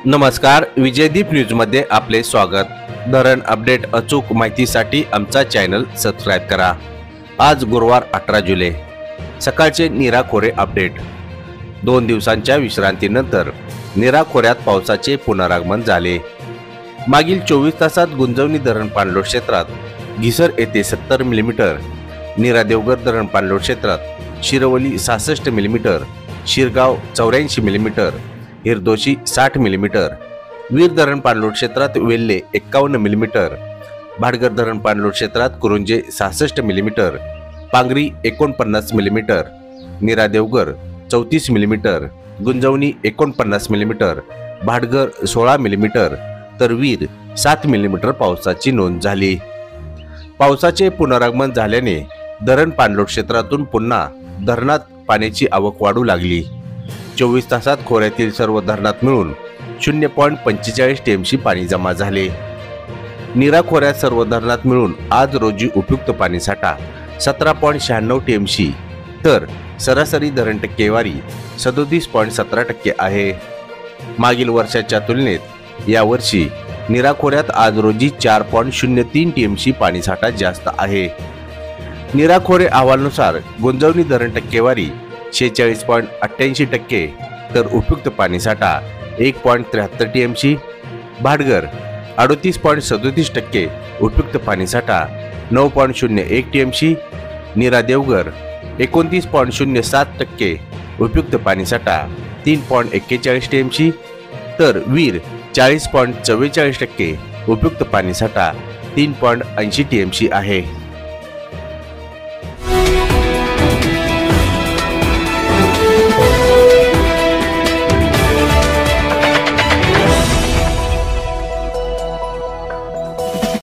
नमस्कार, विजयदीप न्यूजमध्ये आपले स्वागत। धरण अपडेट अचूक माहितीसाठी आमचा चॅनल सबस्क्राइब करा। आज गुरुवार 18 जुलै सकाळचे नीरा खोरे अपडेट। 2 दिवसांच्या विश्रांतीनंतर नीरा खोऱ्यात पावसाचे पुनरागमन झाले। मागील 24 तासात गुंजवणी धरण पाणलोट क्षेत्रात घिसर येथे 70 मिलीमीटर, नीरा देवघर धरण पाणलोट क्षेत्रात Shirwali 66 millimetre, Shirgaon 84 millimetre, Hirdoshi 60 millimetre, Veer धरण पाणलोट क्षेत्रात वेल्हे 51 मिलीमीटर, भाटघर धरण पाणलोट क्षेत्रात कुरुंजे 66 मिलीमीटर, पांगरी 49 मिलीमीटर, नीरा देवघर 34 millimetre, Gunjavani 49 millimetre, Bhatghar 16 millimetre तर वीर 7 मिलीमीटर पावसाची नोंद झाली। पावसाचे पुनरागमन झाल्याने धरण पाणलोट क्षेत्रातून पुन्हा धरणात पाण्याची आवक वाढू लागली। 24 तासात खोऱ्यातील सर्व धरणात मिळून 0.45 टीएमसी पाणी जमा झाले। नीरा खोऱ्यात सर्व धरणात मिळून आज रोजी उपयुक्त पाणीसाठा 17.96 टीएमसी तर सरासरी धरण टक्केवारी 37.17% आहे। मागील वर्षाच्या तुलनेत यावर्षी नीरा खोऱ्यात आज रोजी 4.03 टीएमसी पाणीसाठा जास्त आहे। नीरा खोरे अहवालानुसार गुंजवणी धरण टक्केवारी 46.88% तर उपयुक्त पाणीसाठा 1.73 टीएमसी, भाटघर 38.37% उपयुक्त पाणीसाठा 9.01 टीएमसी, नीरा देवघर 29.07% उपयुक्त पाणीसाठा 3.41 टीएमसी तर वीर 40.44% उपयुक्त पाणीसाठा 3.80 टीएमसी आहे।